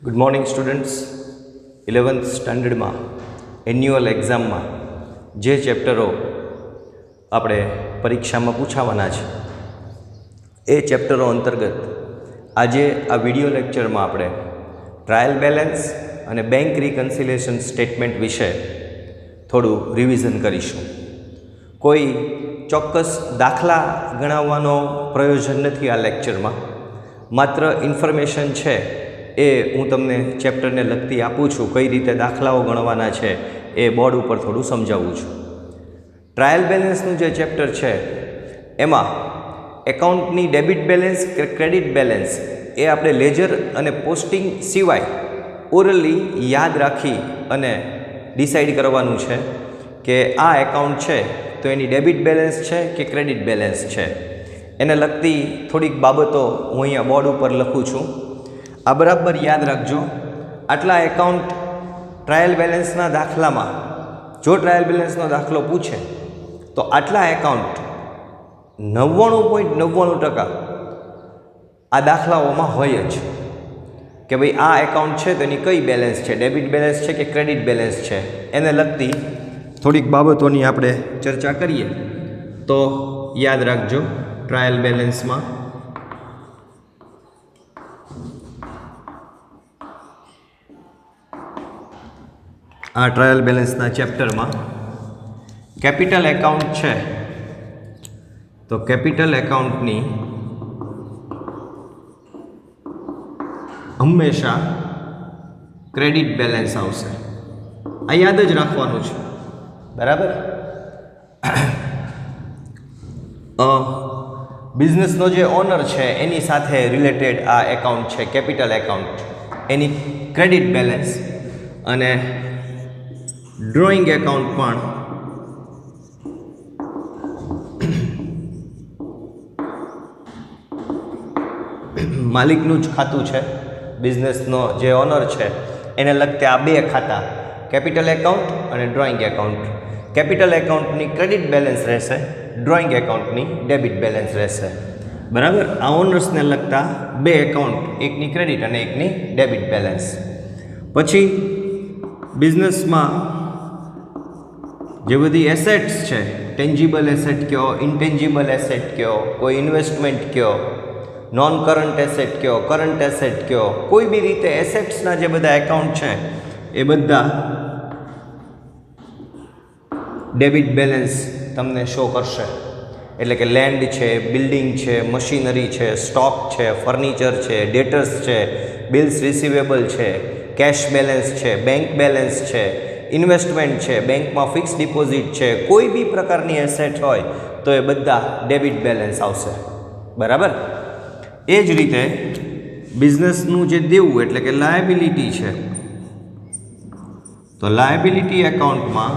Good morning students. 11th સ્ટાન્ડર્ડમાં annual એક્ઝામમાં જે ચેપ્ટરો આપણે પરીક્ષામાં પૂછાવાના છે એ ચેપ્ટરો અંતર્ગત આજે આ વિડિયો લેક્ચરમાં આપણે ટ્રાયલ બેલેન્સ અને બેંક રિકન્સિલિએશન સ્ટેટમેન્ટ વિશે થોડું રિવિઝન કરીશું. કોઈ ચોક્કસ દાખલા ગણાવવાનો પ્રયોજન નથી આ લેક્ચરમાં, માત્ર ઇન્ફોર્મેશન છે એ હું તમને ચેપ્ટરને લગતી આપું છું. કઈ રીતે દાખલાઓ ગણવાના છે એ બોર્ડ ઉપર થોડું સમજાવું છું. ટ્રાયલ બેલેન્સનું જે ચેપ્ટર છે એમાં એકાઉન્ટની ડેબિટ બેલેન્સ કે ક્રેડિટ બેલેન્સ એ આપણે લેજર અને પોસ્ટિંગ સિવાય ઓરલી યાદ રાખી અને ડિસાઈડ કરવાનું છે કે આ એકાઉન્ટ છે તો એની ડેબિટ બેલેન્સ છે કે ક્રેડિટ બેલેન્સ છે. એને લગતી થોડીક બાબતો હું અહીંયા બોર્ડ ઉપર લખું છું. આ બરાબર યાદ રાખજો. આટલા એકાઉન્ટ ટ્રાયલ બેલેન્સના દાખલામાં જો ટ્રાયલ બેલેન્સનો દાખલો પૂછે તો આટલા એકાઉન્ટ 99.99% આ દાખલાઓમાં હોય જ કે ભાઈ આ એકાઉન્ટ છે તો એની કઈ બેલેન્સ છે, ડેબિટ બેલેન્સ છે કે ક્રેડિટ બેલેન્સ છે. એને લગતી થોડીક બાબતોની આપણે ચર્ચા કરીએ તો યાદ રાખજો. ટ્રાયલ બેલેન્સમાં આ ટ્રાયલ બેલેન્સના ચેપ્ટરમાં કેપિટલ એકાઉન્ટ છે તો કેપિટલ એકાઉન્ટની હંમેશા ક્રેડિટ બેલેન્સ આવશે. આ યાદ જ રાખવાનું છે, બરાબર. બિઝનેસનો જે ઓનર છે એની સાથે રિલેટેડ આ એકાઉન્ટ છે કેપિટલ એકાઉન્ટ, એની ક્રેડિટ બેલેન્સ. અને ડ્રોઈંગ એકાઉન્ટ પણ માલિકનું જ ખાતું છે, બિઝનેસનો જે ઓનર છે એને લગતા આ બે ખાતા કેપિટલ એકાઉન્ટ અને ડ્રોઈંગ એકાઉન્ટ. કેપિટલ એકાઉન્ટની ક્રેડિટ બેલેન્સ રહેશે, ડ્રોઈંગ એકાઉન્ટની ડેબિટ બેલેન્સ રહેશે, બરાબર. આ ઓનર્સને લગતા બે એકાઉન્ટ, એકની ક્રેડિટ અને એકની ડેબિટ બેલેન્સ. પછી બિઝનેસમાં જે બધી એસેટ્સ છે, ટેન્જિબલ એસેટ કહો, ઇન્ટેન્જિબલ એસેટ કહો, કોઈ ઇન્વેસ્ટમેન્ટ કહો, નોન કરંટ એસેટ કહો, કરંટ એસેટ કહો, કોઈ બી રીતે એસેટ્સના જે બધા એકાઉન્ટ છે એ બધા ડેબિટ બેલેન્સ તમને શો કરશે. એટલે કે લેન્ડ છે, બિલ્ડિંગ છે, મશીનરી છે, સ્ટોક છે, ફર્નિચર છે, ડેટર્સ છે, બિલ્સ રિસીવેબલ છે, કેશ બેલેન્સ છે, બેંક બેલેન્સ છે, ઇન્વેસ્ટમેન્ટ છે, બેંકમાં ફિક્સ ડિપોઝિટ છે, કોઈ બી પ્રકારની એસેટ હોય તો એ બધા ડેબિટ બેલેન્સ આવશે, બરાબર. એ જ રીતે બિઝનેસનું જે દેવું એટલે કે લાયબિલિટી છે તો લાયબિલિટી એકાઉન્ટમાં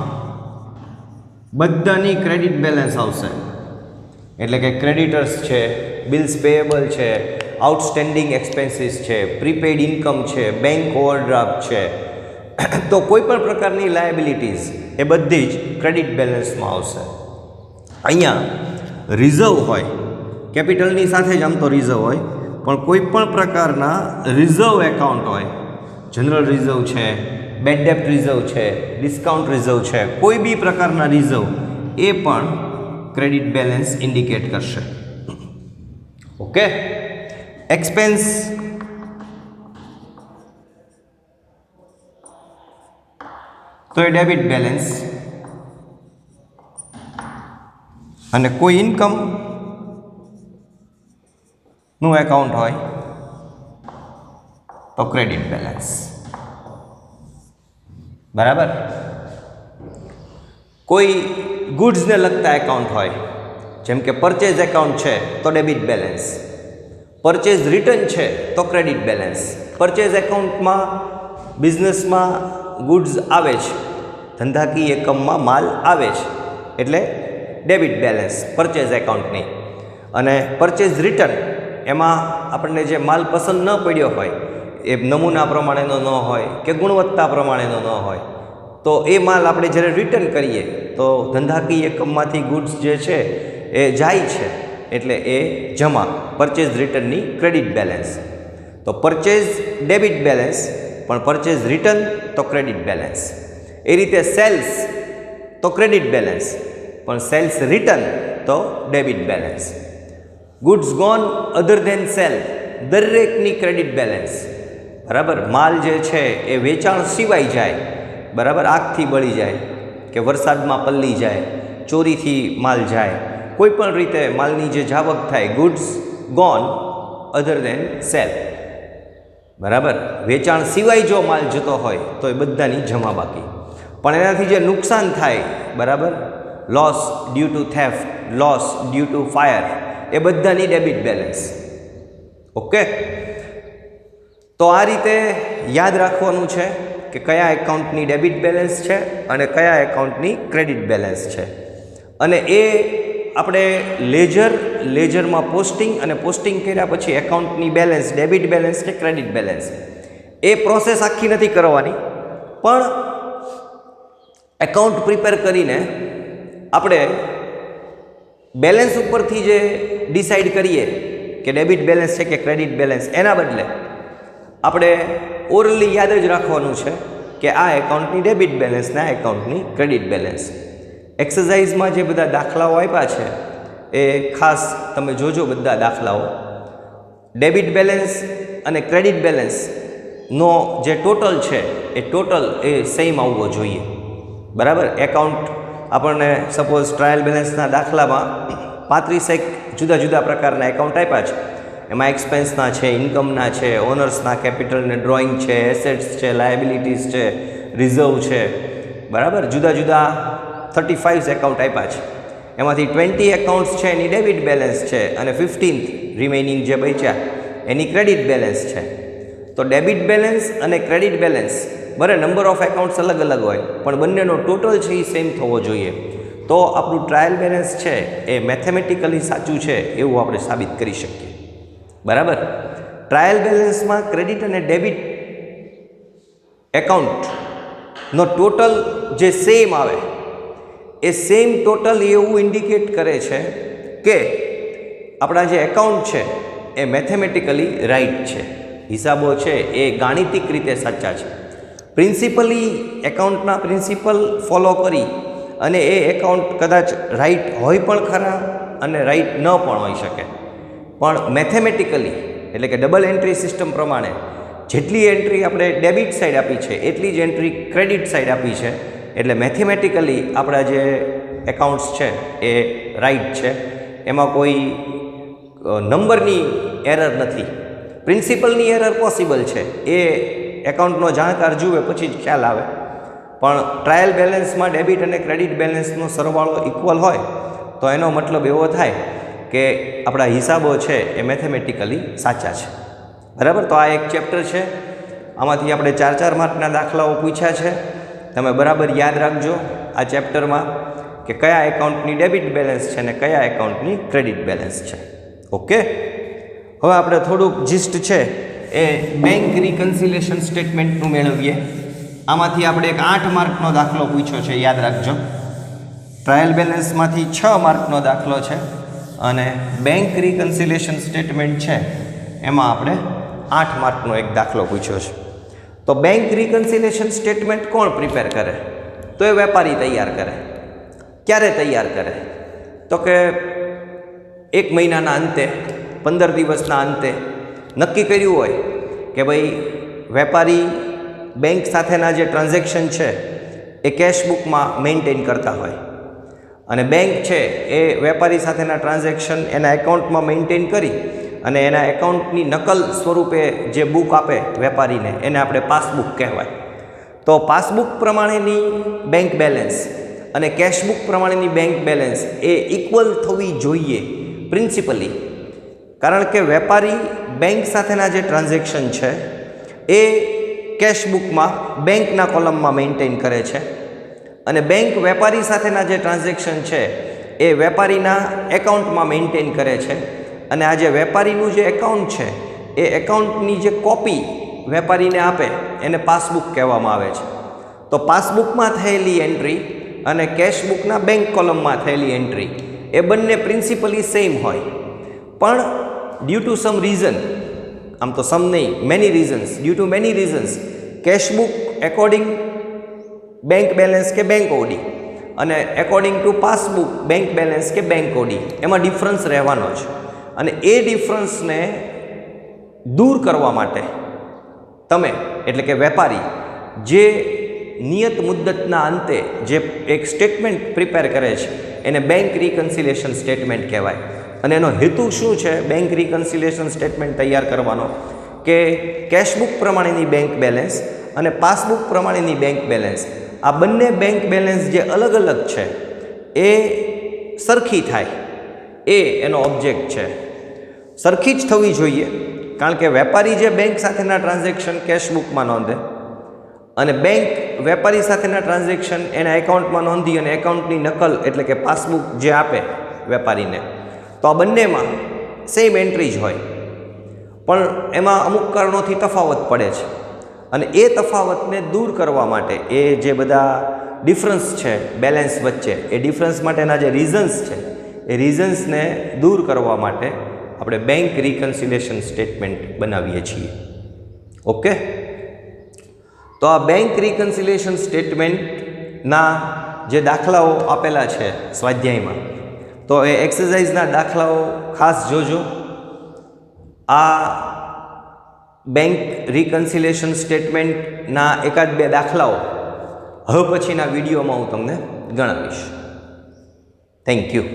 બધાની ક્રેડિટ બેલેન્સ આવશે. એટલે કે ક્રેડિટર્સ છે, બિલ્સ પેએબલ છે, આઉટસ્ટેન્ડિંગ એક્સપેન્સીસ છે, પ્રીપેડ ઇન્કમ છે, બેંક ઓવરડ્રાફ્ટ છે, તો કોઈ પણ પ્રકારની લાયબિલિટીઝ એ બધી જ ક્રેડિટ બેલેન્સમાં આવશે. અહીંયા રિઝર્વ હોય, કેપિટલની સાથે જ આમ તો રિઝર્વ હોય, પણ કોઈ પણ પ્રકારના રિઝર્વ એકાઉન્ટ હોય, જનરલ રિઝર્વ છે, બેડ ડેપ્ટ રિઝર્વ છે, ડિસ્કાઉન્ટ રિઝર્વ છે, કોઈ બી પ્રકારના રિઝર્વ એ પણ ક્રેડિટ બેલેન્સ ઇન્ડિકેટ કરશે. ઓકે. એક્સપેન્સ તો એ ડેબિટ બેલેન્સ. અને કોઈ ઇન્કમ નું એકાઉન્ટ હોય તો ક્રેડિટ બેલેન્સ, બરાબર. કોઈ ગુડ્સને લગતા એકાઉન્ટ હોય, જેમ કે પરચેઝ એકાઉન્ટ છે તો ડેબિટ બેલેન્સ, પરચેઝ રિટર્ન છે તો ક્રેડિટ બેલેન્સ. પરચેઝ એકાઉન્ટમાં બિઝનેસમાં ગુડ્સ આવે છે, ધંધાકીય એકમમાં માલ આવે છે એટલે ડેબિટ બેલેન્સ પરચેઝ એકાઉન્ટની. અને પરચેઝ રિટર્ન એમાં આપણને જે માલ પસંદ ન પડ્યો હોય, એ નમૂના પ્રમાણેનો ન હોય કે ગુણવત્તા પ્રમાણેનો ન હોય, તો એ માલ આપણે જ્યારે રિટર્ન કરીએ તો ધંધાકીય એકમમાંથી ગુડ્સ જે છે એ જાય છે એટલે એ જમા પરચેઝ રિટર્નની ક્રેડિટ બેલેન્સ. તો પરચેઝ ડેબિટ બેલેન્સ, પણ પરચેઝ રિટર્ન તો ક્રેડિટ બેલેન્સ. એ રીતે સેલ્સ તો ક્રેડિટ બેલેન્સ, પણ સેલ્સ રિટર્ન તો debit balance. Goods gone other than sale, દરેકની ક્રેડિટ બેલેન્સ. બરાબર, માલ જે છે એ વેચાણ સિવાય જાય, બરાબર, આગથી બળી જાય કે વરસાદમાં પલળી જાય, ચોરીથી માલ જાય, કોઈ પણ રીતે માલની જે જાવક થાય, goods gone other than sale. બરાબર, વેચાણ સિવાય જો માલ જતો હોય તો એ બધાની જમા બાકી. પણ એનાથી જે નુકસાન થાય, બરાબર, loss due to theft, loss due to fire, એ બધાની ડેબિટ બેલેન્સ. ઓકે, તો આ રીતે યાદ રાખવાનું છે કે કયા એકાઉન્ટની ડેબિટ બેલેન્સ છે અને કયા એકાઉન્ટની ક્રેડિટ બેલેન્સ છે. અને એ આપણે લેજરમાં પોસ્ટિંગ અને પોસ્ટિંગ કર્યા પછી એકાઉન્ટની બેલેન્સ, ડેબિટ બેલેન્સ કે ક્રેડિટ બેલેન્સ, એ પ્રોસેસ આખી નથી કરવાની, પણ એકાઉન્ટ પ્રિપેર કરીને આપણે બેલેન્સ ઉપરથી જે ડિસાઈડ કરીએ કે ડેબિટ બેલેન્સ છે કે ક્રેડિટ બેલેન્સ, એના બદલે આપણે ઓરલી યાદ જ રાખવાનું છે કે આ એકાઉન્ટની ડેબિટ બેલેન્સ ને આ એકાઉન્ટની ક્રેડિટ બેલેન્સ. એક્સરસાઇઝમાં જે બધા દાખલાઓ આપ્યા છે એ ખાસ તમે જોજો બધા દાખલાઓ. ડેબિટ બેલેન્સ અને ક્રેડિટ બેલેન્સનો જે ટોટલ છે એ ટોટલ એ સેમ આવવો જોઈએ. બરાબર, એકાઉન્ટ આપણને સપોઝ ટ્રાયલ બેલેન્સના દાખલામાં 35 જુદા જુદા પ્રકારના એકાઉન્ટ આપ્યા છે. એમાં એક્સપેન્સના છે, ઇન્કમના છે, ઓનર્સના કેપિટલ ને ડ્રોઈંગ છે, એસેટ્સ છે, લાયબિલિટીઝ છે, રિઝર્વ છે. બરાબર, જુદા જુદા 35 એકાઉન્ટ આપ્યા છે. એમાંથી 20 એકાઉન્ટ્સ છે એની ડેબિટ બેલેન્સ છે અને 15th રિમેઇનિંગ જે બચ્યા એની ક્રેડિટ બેલેન્સ છે. તો ડેબિટ બેલેન્સ અને ક્રેડિટ બેલેન્સ બરાબર, નંબર ઓફ એકાઉન્ટ્સ અલગ અલગ હોય પણ બંનેનો ટોટલ છે એ સેમ થવો જોઈએ. તો આપણું ટ્રાયલ બેલેન્સ છે એ મેથેમેટિકલી સાચું છે એવું આપણે સાબિત કરી શકીએ. બરાબર, ટ્રાયલ બેલેન્સમાં ક્રેડિટ અને ડેબિટ એકાઉન્ટનો ટોટલ જે સેમ આવે એ સેમ ટોટલ એવું ઇન્ડિકેટ કરે છે કે આપણા જે એકાઉન્ટ છે એ મેથેમેટિકલી રાઈટ છે, હિસાબો છે એ ગાણિતિક રીતે સાચા છે. પ્રિન્સિપલી એકાઉન્ટના પ્રિન્સિપલ ફોલો કરી અને એ એકાઉન્ટ કદાચ રાઈટ હોય પણ ખરા અને રાઈટ ન પણ હોઈ શકે, પણ મેથેમેટિકલી એટલે કે ડબલ એન્ટ્રી સિસ્ટમ પ્રમાણે જેટલી એન્ટ્રી આપણે ડેબિટ સાઈડ આપી છે એટલી જ એન્ટ્રી ક્રેડિટ સાઈડ આપી છે. એટલે મેથેમેટિકલી આપણા જે એકાઉન્ટ્સ છે એ રાઈટ છે, એમાં કોઈ નંબરની એરર નથી. પ્રિન્સિપલની એરર પોસિબલ છે, એ એકાઉન્ટનો જાણકાર જુએ પછી જ ખ્યાલ આવે, પણ ટ્રાયલ બેલેન્સમાં ડેબિટ અને ક્રેડિટ બેલેન્સનો સરવાળો ઇક્વલ હોય તો એનો મતલબ એવો થાય કે આપણા હિસાબો છે એ મેથેમેટિકલી સાચા છે. બરાબર, તો આ એક ચેપ્ટર છે, આમાંથી આપણે 4-4 માર્કના દાખલાઓ પૂછ્યા છે. તમે બરાબર યાદ રાખજો આ ચેપ્ટરમાં કે કયા એકાઉન્ટની ડેબિટ બેલેન્સ છે અને કયા એકાઉન્ટની ક્રેડિટ બેલેન્સ છે. ઓકે, હવે આપણે થોડુંક જિસ્ટ છે એ બેંક રિકન્સિલેશન સ્ટેટમેન્ટનું મેળવીએ. આમાંથી આપણે એક 8 માર્કનો દાખલો પૂછ્યો છે, યાદ રાખજો. ટ્રાયલ બેલેન્સમાંથી 6 માર્કનો દાખલો છે અને બેંક રિકન્સિલેશન સ્ટેટમેન્ટ છે એમાં આપણે 8 માર્કનો એક દાખલો પૂછ્યો છે. તો બેંક રિકન્સિલેશન સ્ટેટમેન્ટ કોણ પ્રિપેર કરે? તો એ વેપારી તૈયાર કરે. ક્યારે તૈયાર કરે? તો કે 1 મહિનાના અંતે, 15 દિવસના અંતે નક્કી કર્યું હોય કે ભાઈ વેપારી બેંક સાથેના જે ટ્રાન્ઝેક્શન છે એ કેશબુકમાં મેન્ટેન કરતા હોય અને બેંક છે એ વેપારી સાથેના ટ્રાન્ઝેક્શન એના એકાઉન્ટમાં મેન્ટેન કરી અને એના એકાઉન્ટની નકલ સ્વરૂપે જે બુક આપે વેપારીને એને આપણે પાસબુક કહેવાય. તો પાસબુક પ્રમાણેની બેંક બેલેન્સ અને કેશબુક પ્રમાણેની બેંક બેલેન્સ એ ઇક્વલ થવી જોઈએ પ્રિન્સિપલી, કારણ કે વેપારી બેંક સાથેના જે ટ્રાન્ઝેક્શન છે એ કેશબુકમાં બેંકના કોલમમાં મેન્ટેન કરે છે અને બેંક વેપારી સાથેના જે ટ્રાન્ઝેક્શન છે એ વેપારીના એકાઉન્ટમાં મેન્ટેન કરે છે. અને આ જે વેપારીનું જે એકાઉન્ટ છે એ એકાઉન્ટની જે કોપી વેપારીને આપે એને પાસબુક કહેવામાં આવે છે. તો પાસબુકમાં થયેલી એન્ટ્રી અને કેશબુકના બેંક કોલમમાં થયેલી એન્ટ્રી એ બંને પ્રિન્સિપલી સેમ હોય, પણ ડ્યુ ટુ સમ રીઝન આમ તો સમ નહીં, many reasons, due to many reasons cashbook according bank balance કે બેંક ઓડી અને according to passbook bank balance કે બેંક ઓડી, એમાં ડિફરન્સ રહેવાનો છે. અને એ ડિફરન્સને દૂર કરવા માટે તમે એટલે કે વેપારી જે નિયત મુદ્દતના અંતે જે એક સ્ટેટમેન્ટ પ્રિપેર કરે છે એને બેંક રિકન્સિલિએશન સ્ટેટમેન્ટ કહેવાય. અને એનો હેતુ શું છે બેંક રિકન્સિલિએશન સ્ટેટમેન્ટ તૈયાર કરવાનો? કે કેશબુક પ્રમાણેની બેંક બેલેન્સ અને પાસબુક પ્રમાણેની બેંક બેલેન્સ, આ બંને બેંક બેલેન્સ જે અલગ અલગ છે એ સરખી થાય, એ એનો ઓબ્જેક્ટ છે. સરખી જ થવી જોઈએ, કારણ કે વેપારી જે બેંક સાથેના ટ્રાન્ઝેક્શન કેશબુકમાં નોંધે અને બેંક વેપારી સાથેના ટ્રાન્ઝેક્શન એના એકાઉન્ટમાં નોંધી અને એકાઉન્ટની નકલ એટલે કે પાસબુક જે આપે વેપારીને, તો આ બંનેમાં સેમ એન્ટ્રી જ હોય, પણ એમાં અમુક કારણોથી તફાવત પડે છે. અને એ તફાવતને દૂર કરવા માટે એ જે બધા ડિફરન્સ છે બેલેન્સ વચ્ચે, એ ડિફરન્સ માટેના જે રીઝન્સ છે એ રીઝન્સને દૂર કરવા માટે આપણે બેંક રિકન્સિલિએશન સ્ટેટમેન્ટ બનાવીએ છીએ. ઓકે, તો આ બેંક રિકન્સિલિએશન સ્ટેટમેન્ટના જે દાખલાઓ આપેલા છે સ્વાધ્યાયમાં, તો એ એક્સરસાઇઝના દાખલાઓ ખાસ જોજો. આ બેંક રિકન્સિલિએશન સ્ટેટમેન્ટના એકાદ બે દાખલાઓ હવે પછીના વિડીયોમાં હું તમને ગણાવીશ. Thank you.